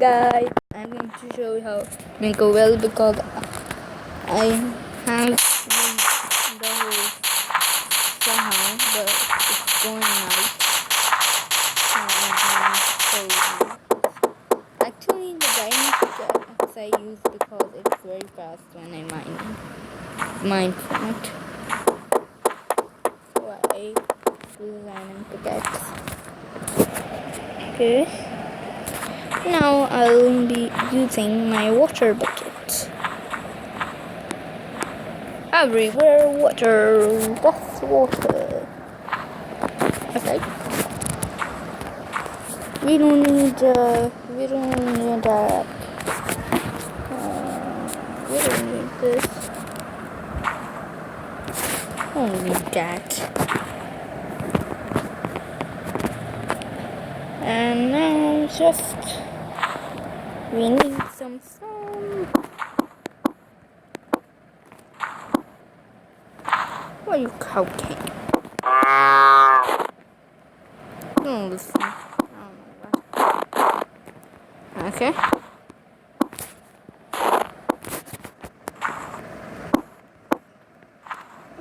guys, I'm going to show you how make a well because I have made the hole somehow, but it's going out. So I'm going to show you. Actually, the diamond pickaxe I use because it's very fast when I mine from it. So I use diamond pickaxe. Okay. Now I'll be using my water bucket. Everywhere water, that's water. Okay. We don't need that. We don't need this. Don't need that. And now we need some stone. Why are you cooking? Don't listen. I don't know what. Okay.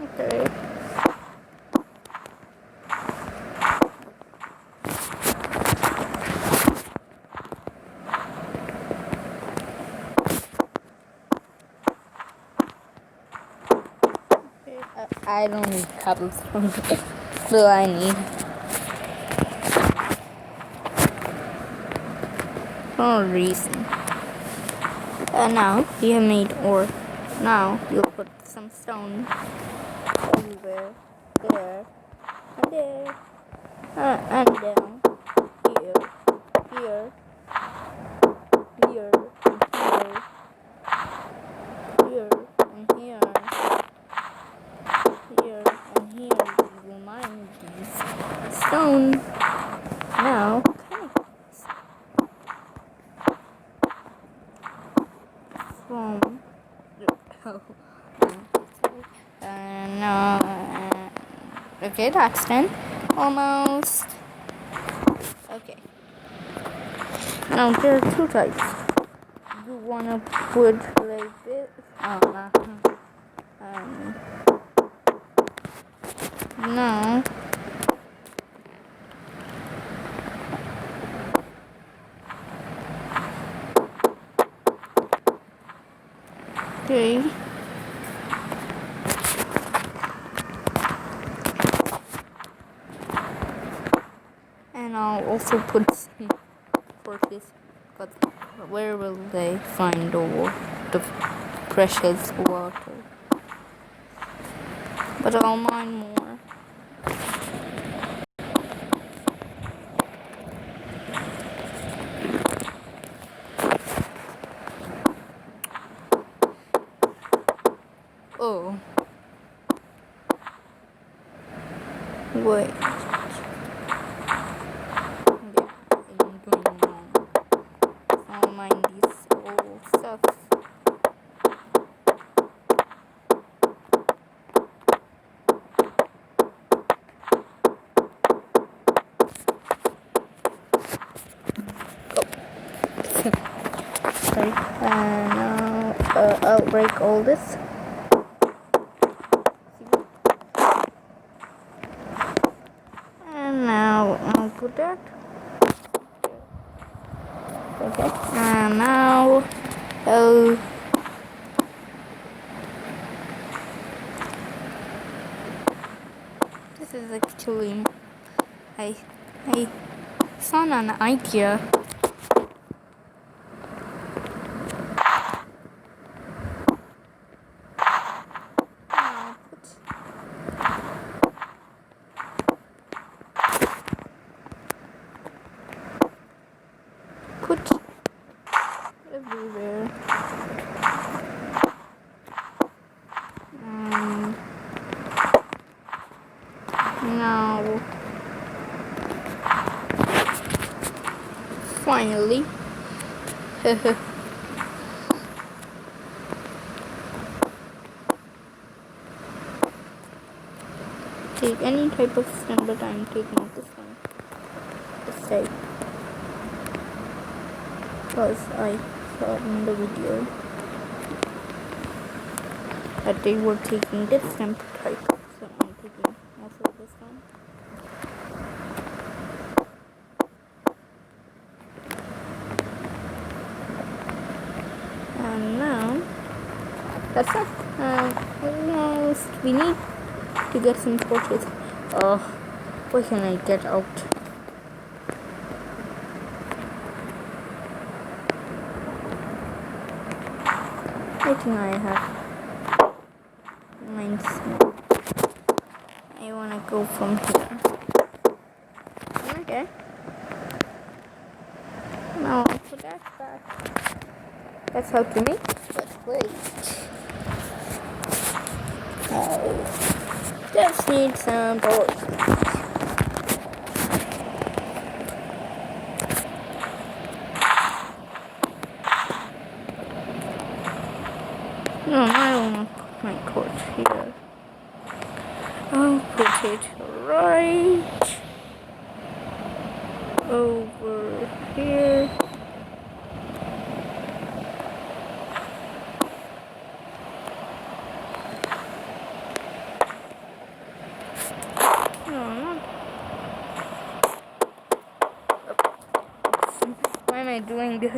Okay. I don't need cobblestone, but I need. For a reason. Now you have made ore. Now you'll put some stone everywhere, there, and there, and down, here, here, here, and here, and here, here, and here. You will mine these stone. Now, from okay, that's done. Almost. Okay. Now there are two types. You wanna put like this? No. Okay. And I'll also put some torches, because where will they find the precious water? But I'll mine more. Oh. Wait. Yeah, I'm doing wrong. I'll mine these old stuff. Sorry. And now I'll break all this. And now I'll put that. Okay. And now this is actually I saw an idea. Put everywhere. Now, finally, take any type of stone, but I'm taking this one. This type. because I saw in the video that they were taking different type, so I'm taking also this one. And now that's it. Almost we need to get some torches. Oh, where can I get out? I think I have mines. I wanna go from here. Okay. Now I'll put that back. That's how to make. But wait. Oh, just need some torches. No, I don't want to put my torch here. I'll put it right over here. No, why am I doing this? I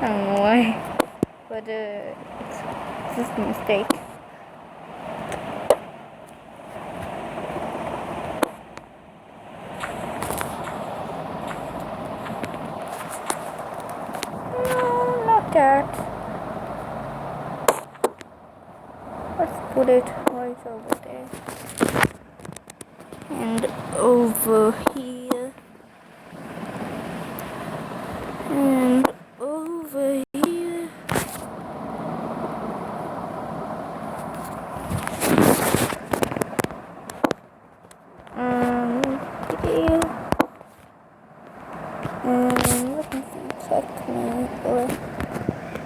don't know why, but it's just a mistake. No, not that. Let's put it right over there. And over here. And over here. Here. And let me see, check me.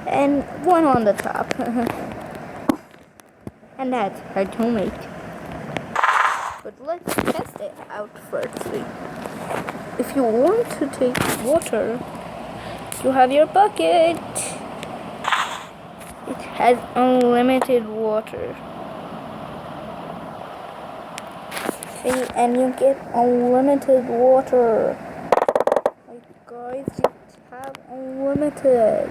And one on the top. And that's hard to make. But let's test it out firstly. If you want to take water, you have your bucket. It has unlimited water. Okay, and you get unlimited water. Like guys, you have unlimited.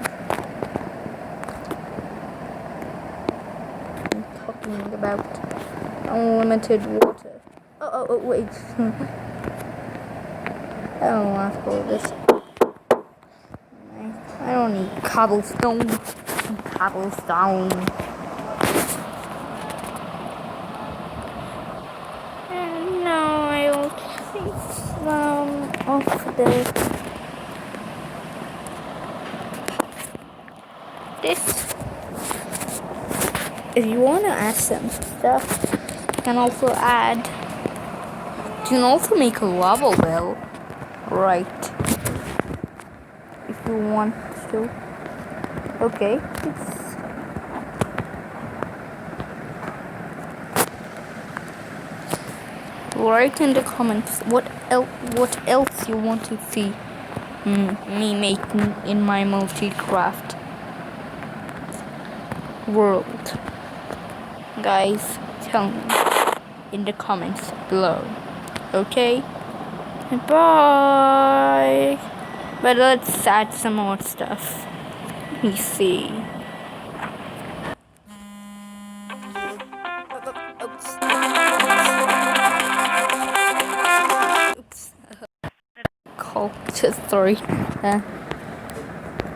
I'm talking about unlimited water. Oh, wait. I don't want to go this. I don't need cobblestone. Cobblestone. And now I will take some of this. If you want to add some stuff, you can also add. You can also make a lava well, right? If you want to. Okay, write in the comments what else you want to see me making in my multicraft world. Guys, tell me in the comments below. Okay? Bye. But let's add some more stuff. Let me see. Oops. Just sorry.